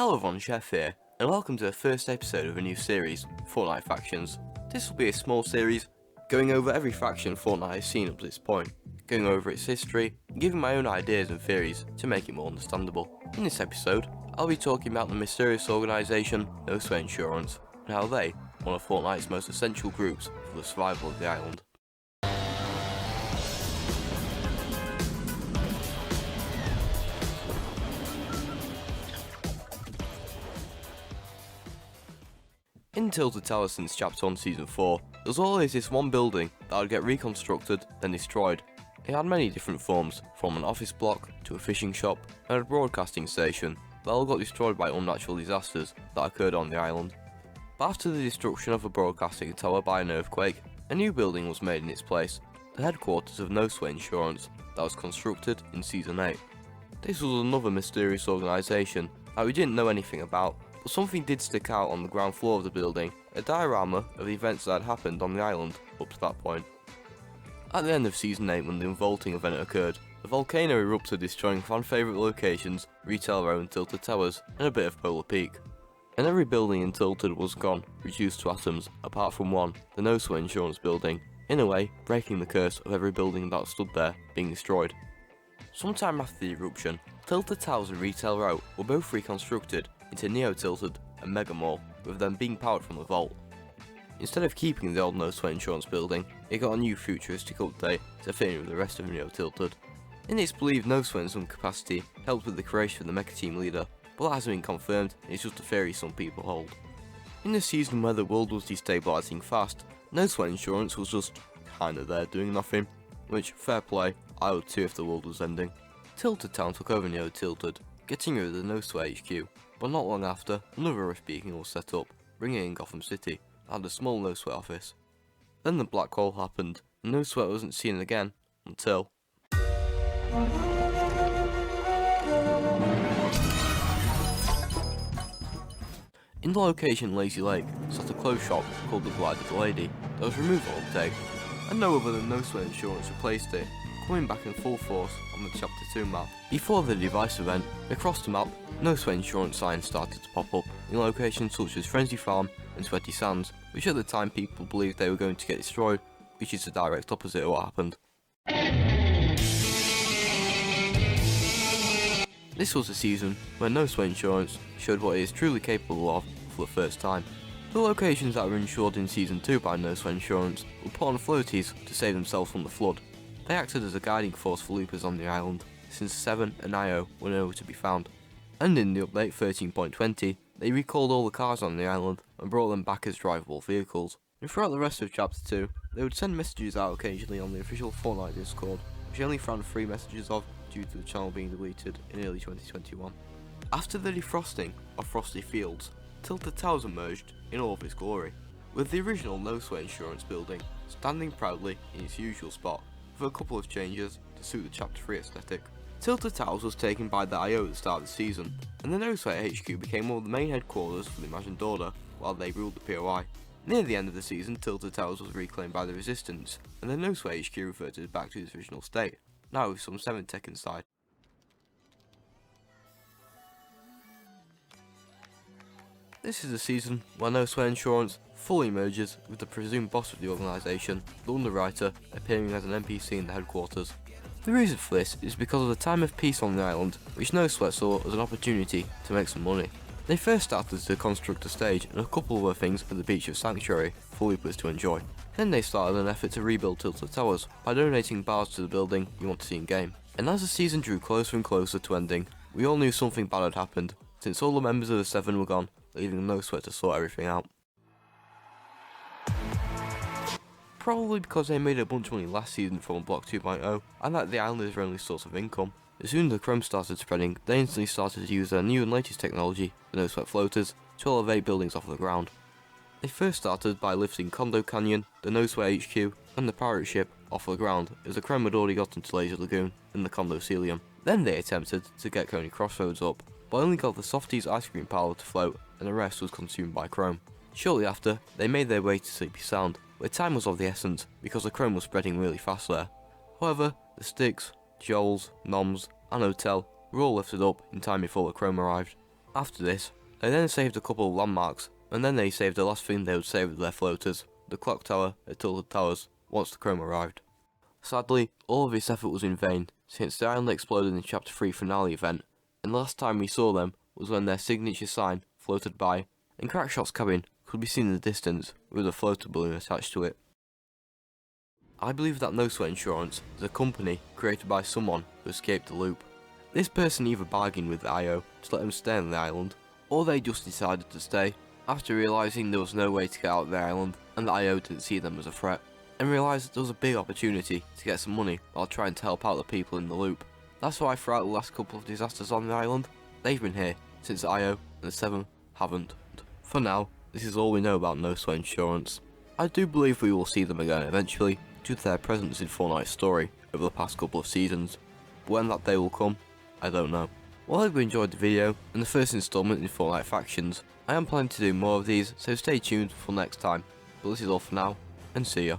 Hello everyone, Chef here, and welcome to the first episode of a new series, Fortnite Factions. This will be a small series, going over every faction Fortnite has seen up to this point, going over its history, and giving my own ideas and theories to make it more understandable. In this episode, I'll be talking about the mysterious organisation No Sweat Insurance, and how they, one of Fortnite's most essential groups for the survival of the island. In Tilted Towers since Chapter 1 Season 4, there was always this one building that would get reconstructed, then destroyed. It had many different forms, from an office block to a fishing shop and a broadcasting station that all got destroyed by unnatural disasters that occurred on the island. But after the destruction of a broadcasting tower by an earthquake, a new building was made in its place, the headquarters of No Sweat Insurance, that was constructed in Season 8. This was another mysterious organisation that we didn't know anything about, but something did stick out on the ground floor of the building, a diorama of the events that had happened on the island up to that point. At the end of Season 8, when the unvaulting event occurred, the volcano erupted, destroying fan favourite locations, Retail Row and Tilted Towers, and a bit of Polar Peak. And every building in Tilted was gone, reduced to atoms, apart from one, the No Sweat Insurance building, in a way breaking the curse of every building that stood there being destroyed. Sometime after the eruption, Tilted Towers and Retail Row were both reconstructed into Neo-Tilted and Mega Mall, with them being powered from the vault. Instead of keeping the old No Sweat Insurance building, it got a new futuristic update to fit in with the rest of Neo-Tilted. In its believed No Sweat in some capacity helped with the creation of the Mecha Team leader, but that hasn't been confirmed, and it's just a theory some people hold. In the season where the world was destabilising fast, No Sweat Insurance was just kinda there doing nothing, which, fair play, I would too if the world was ending. Tilted Town took over Neo-Tilted, getting rid of the No Sweat HQ, but not long after, another Rift Beacon was set up, bringing in Gotham City, that had a small No Sweat office. Then the black hole happened, and No Sweat wasn't seen again, until... In the location Lazy Lake sat a clothes shop called the Glided Lady that was removed on update, and no other than No Sweat Insurance replaced it, coming back in full force on the Chapter 2 map. Before the device event, across the map, No Sweat Insurance signs started to pop up in locations such as Frenzy Farm and Sweaty Sands, which at the time people believed they were going to get destroyed, which is the direct opposite of what happened. This was a season where No Sweat Insurance showed what it is truly capable of for the first time. The locations that were insured in Season 2 by No Sweat Insurance were put on floaties to save themselves from the flood. They acted as a guiding force for loopers on the island, since 7 and IO were nowhere to be found. And in the update 13.20, they recalled all the cars on the island and brought them back as drivable vehicles. And throughout the rest of Chapter 2, they would send messages out occasionally on the official Fortnite Discord, which I only found 3 messages of due to the channel being deleted in early 2021. After the defrosting of Frosty Fields, Tilted Towers emerged in all of its glory, with the original No Sweat Insurance building standing proudly in its usual spot, with a couple of changes to suit the Chapter 3 aesthetic. Tilted Towers was taken by the IO at the start of the season, and the No Sweat HQ became one of the main headquarters for the Imagined Order while they ruled the POI. Near the end of the season, Tilted Towers was reclaimed by the Resistance, and the No Sweat HQ reverted back to its original state, now with some 7 tech inside. This is a season where No Sweat Insurance fully merges with the presumed boss of the organisation, the Underwriter, appearing as an NPC in the headquarters. The reason for this is because of the time of peace on the island, which No Sweat saw as an opportunity to make some money. They first started to construct a stage and a couple of other things at the beach of Sanctuary for loopers to enjoy. Then they started an effort to rebuild Tilted Towers by donating bars to the building you want to see in game. And as the season drew closer and closer to ending, we all knew something bad had happened, since all the members of the 7 were gone, leaving No Sweat to sort everything out. Probably because they made a bunch of money last season from Block 2.0, and that the island is their only source of income. As soon as the Chrome started spreading, they instantly started to use their new and latest technology, the No Sweat floaters, to elevate buildings off the ground. They first started by lifting Condo Canyon, the No Sweat HQ, and the pirate ship off the ground, as the Chrome had already got into Laser Lagoon and the Condo Celium. Then they attempted to get Coney Crossroads up, but only got the Softies ice cream parlour to float, and the rest was consumed by Chrome. Shortly after, they made their way to Sleepy Sound, where time was of the essence because the Chrome was spreading really fast there. However, the Sticks, Joels, Noms, and Hotel were all lifted up in time before the Chrome arrived. After this, they then saved a couple of landmarks, and then they saved the last thing they would save of their floaters, the clock tower at Tilted Towers, once the Chrome arrived. Sadly, all of this effort was in vain, since the island exploded in the Chapter 3 finale event, and the last time we saw them was when their signature sign floated by, and Crackshot's cabin could be seen in the distance with a floater balloon attached to it. I believe that No Sweat Insurance is a company created by someone who escaped the loop. This person either bargained with the IO to let them stay on the island, or they just decided to stay after realising there was no way to get out of the island and the IO didn't see them as a threat, and realised that there was a big opportunity to get some money while trying to help out the people in the loop. That's why throughout the last couple of disasters on the island, they've been here, since the IO and the Seven haven't. For now, this is all we know about No Sweat Insurance. I do believe we will see them again eventually, due to their presence in Fortnite's story over the past couple of seasons, but when that day will come, I don't know. Well, I hope you enjoyed the video and the first installment in Fortnite Factions. I am planning to do more of these, so stay tuned for next time. But this is all for now, and see ya.